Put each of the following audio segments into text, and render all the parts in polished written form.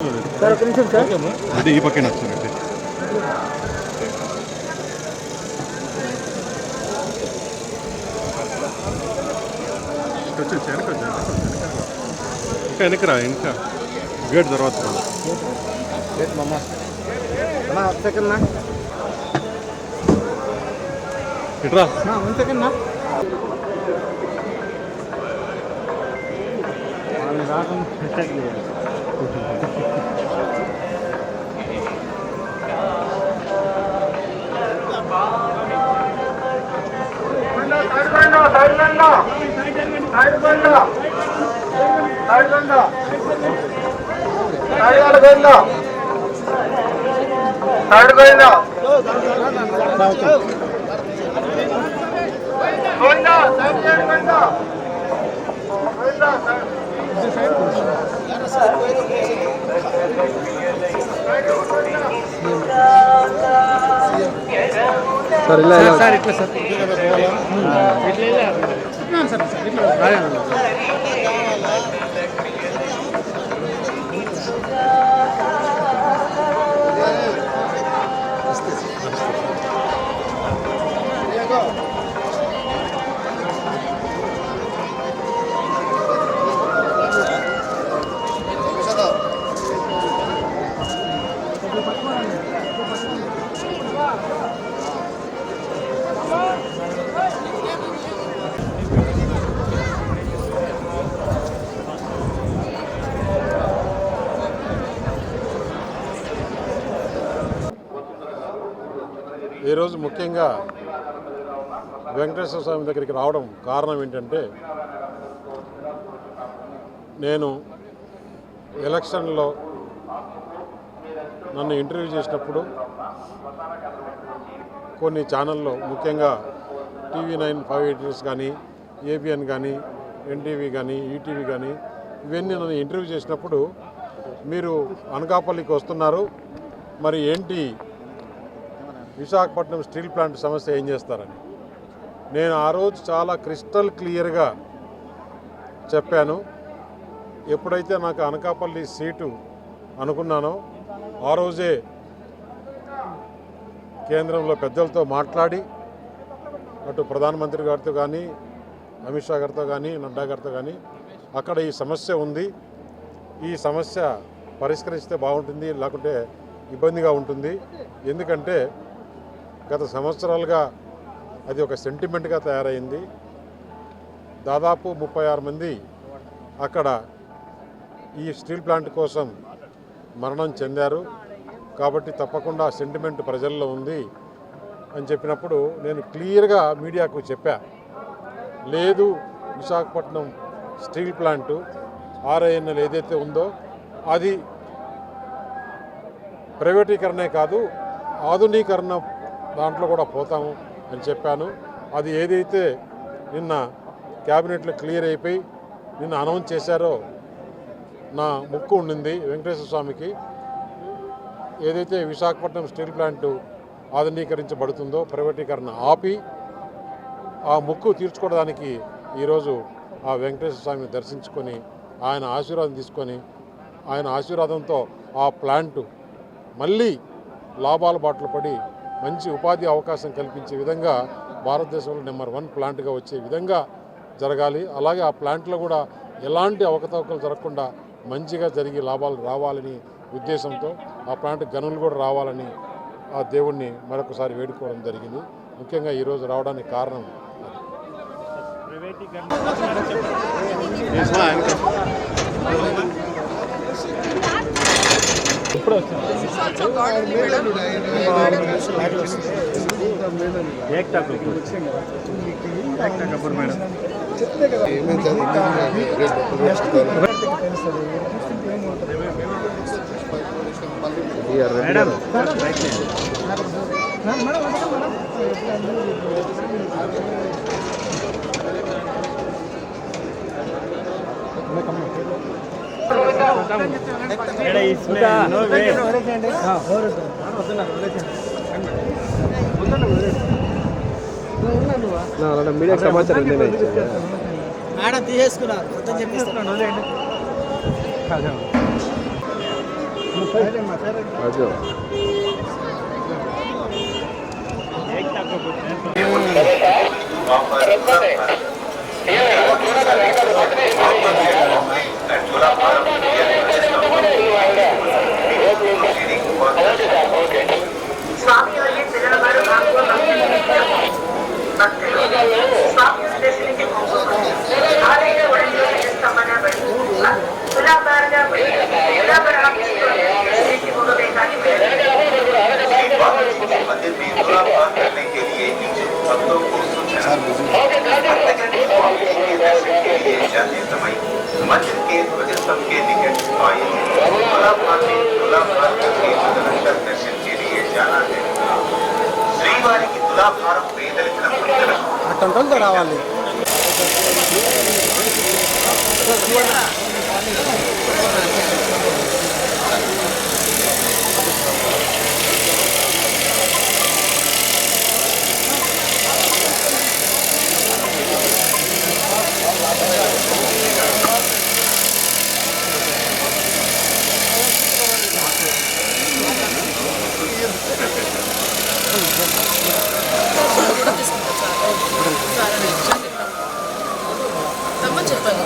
Sir ఒక నిమిషం sir. ఇది ఈ పక్కన వచ్చింది. ఇంకా వెనకరా ఇంకా గేట్ తర్వాత గేట్ మమ్మ అన్నా 1 సెకండ్ నా ఇట్రా 1 సెకండ్ నా వాళ్ళు రాకం సెట్ చేయాలి. సార్ ఇలా సార్ ఇట్లా సార్ ఈరోజు ముఖ్యంగా వెంకటేశ్వర స్వామి దగ్గరికి రావడం కారణం ఏంటంటే, నేను ఎలక్షన్లో నన్ను ఇంటర్వ్యూ చేసినప్పుడు కొన్ని ఛానల్లో ముఖ్యంగా TV9 5 కానీ ABN కానీ NTV కానీ ఈటీవీ కానీ ఇవన్నీ నన్ను ఇంటర్వ్యూ చేసినప్పుడు మీరు అనకాపల్లికి వస్తున్నారు, మరి ఏంటి విశాఖపట్నం స్టీల్ ప్లాంట్ సమస్య ఏం చేస్తారని నేను ఆ రోజు చాలా క్రిస్టల్ క్లియర్గా చెప్పాను. ఎప్పుడైతే నాకు అనకాపల్లి సీటు అనుకున్నానో ఆ రోజే కేంద్రంలో పెద్దలతో మాట్లాడి అటు ప్రధానమంత్రి గారితో కానీ అమిత్ షా గారితో కానీ నడ్డా గారితో కానీ అక్కడ ఈ సమస్య ఉంది, ఈ సమస్య పరిష్కరిస్తే బాగుంటుంది, లేకుంటే ఇబ్బందిగా ఉంటుంది. ఎందుకంటే గత సంవత్సరాలుగా అది ఒక సెంటిమెంట్గా తయారైంది. దాదాపు 36 మంది అక్కడ ఈ స్టీల్ ప్లాంట్ కోసం మరణం చెందారు. కాబట్టి తప్పకుండా సెంటిమెంట్ ప్రజల్లో ఉంది అని చెప్పినప్పుడు నేను క్లియర్గా మీడియాకు చెప్పా, లేదు విశాఖపట్నం స్టీల్ ప్లాంటు RINL ఏదైతే ఉందో అది ప్రైవేటీకరణే కాదు ఆధునీకరణ దాంట్లో కూడా పోతాము అని చెప్పాను. అది ఏదైతే నిన్న క్యాబినెట్లో క్లియర్ అయిపోయి నిన్న అనౌన్స్ చేశారో నా ముక్కు ఉండింది వెంకటేశ్వర స్వామికి. ఏదైతే విశాఖపట్నం స్టీల్ ప్లాంటు ఆధునీకరించబడుతుందో ప్రైవేటీకరణ ఆపి ఆ ముక్కు తీర్చుకోవడానికి ఈరోజు ఆ వెంకటేశ్వర స్వామిని దర్శించుకొని ఆయన ఆశీర్వాదం తీసుకొని ఆయన ఆశీర్వాదంతో ఆ ప్లాంటు మళ్ళీ లాభాల బాటలు పడి మంచి ఉపాధి అవకాశం కల్పించే విధంగా భారతదేశంలో నెంబర్ 1 ప్లాంట్గా వచ్చే విధంగా జరగాలి. అలాగే ఆ ప్లాంట్లో కూడా ఎలాంటి అవకతవకలు జరగకుండా మంచిగా జరిగి లాభాలు రావాలని ఉద్దేశంతో ఆ ప్లాంట్ గనులు కూడా రావాలని ఆ దేవుణ్ణి మరొకసారి వేడుకోవడం జరిగింది. ముఖ్యంగా ఈరోజు రావడానికి కారణం ఇప్పుడు వచ్చింది. మేడం మీడియా సమాచారం మేడం తీసేసుకున్నారు మొత్తం చెప్పిస్తున్నాను. రాజు ಸ್ವಾಮಿಯವರಿಗೆ ತಿರುಳಬಾರು ಹಾಗೂ ಭಕ್ತರು ಸ್ವಾಮಿಯ ದರ್ಶನಕ್ಕೆ ಹೋಗುವುದು ಆಲಯದ ಒಳಗೆ ಸ್ತಂಭನ ಬಳಿ ತುಲಾಭಾರದ ಬಳಿ ತುಲಾಭಾರ ದರ್ಶನಕ್ಕೆ ಹೋಗಬೇಕಾಗಿ मंदिर में तुलाभार करने के लिए भक्तों को सूचना जाते समय मंदिर के ध्वजस्तंभ के निकट आए तुलाभार में तुलाभार करके जगदंबर दर्शन के लिए जाना है। श्रीवारी की तुलाभार పేదలకు రావాలి తమ్మని చెప్పాను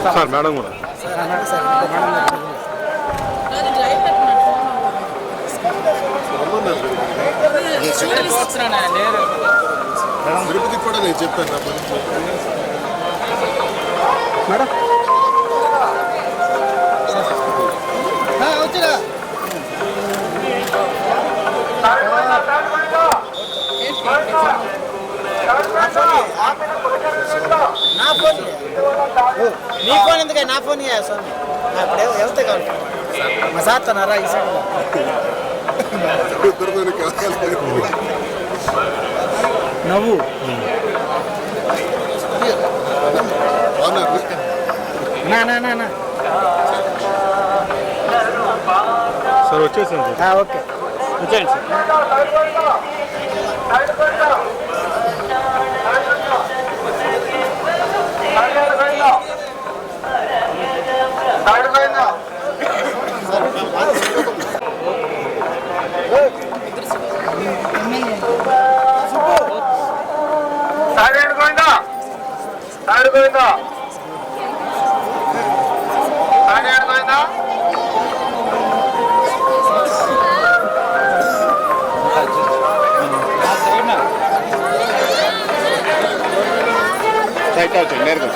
సార్ మేడం కూడా తిరుపతికి కూడా నేను చెప్పాను మేడం వచ్చిరా నా ఫోన్ నీ ఫోన్ ఎందుకు నా ఫోన్ స్వామి అప్పుడే వెళ్తే కావాలి మా సార్ తనారా ఈ సైడ్ నవ్వు నా నా నా నా సార్ వచ్చేసాను ఓకే వచ్చేయండి సైట్ అవుతుంది నేరుగా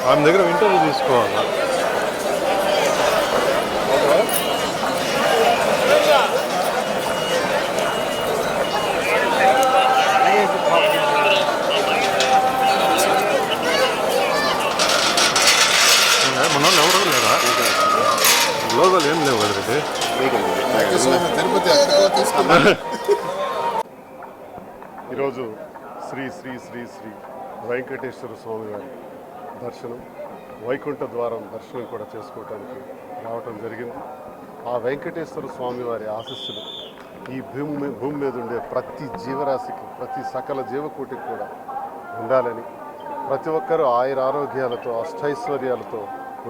ఆమె దగ్గర ఇంటర్వ్యూ తీసుకోవాలి. మన ఎవరు లేదా లోగోలు ఏం లేవు కదా ఈరోజు శ్రీ శ్రీ శ్రీ శ్రీ వెంకటేశ్వర స్వామి వారి దర్శనం, వైకుంఠ ద్వారం దర్శనం కూడా చేసుకోవడానికి రావటం జరిగింది. ఆ వెంకటేశ్వర స్వామి వారి ఆశీస్సులు ఈ భూమి మీద ఉండే ప్రతి జీవరాశికి, ప్రతి సకల జీవకోటికి కూడా ఉండాలని, ప్రతి ఒక్కరూ ఆయురారోగ్యాలతో అష్టైశ్వర్యాలతో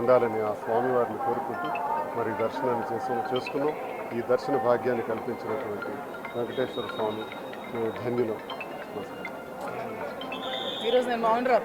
ఉండాలని ఆ స్వామివారిని కోరుకుంటూ మరి దర్శనాన్ని చేసుకున్నాం. ఈ దర్శన భాగ్యాన్ని కల్పించినటువంటి వెంకటేశ్వర స్వామి ధన్యులు. ఈరోజు నేను బాగుండ్రా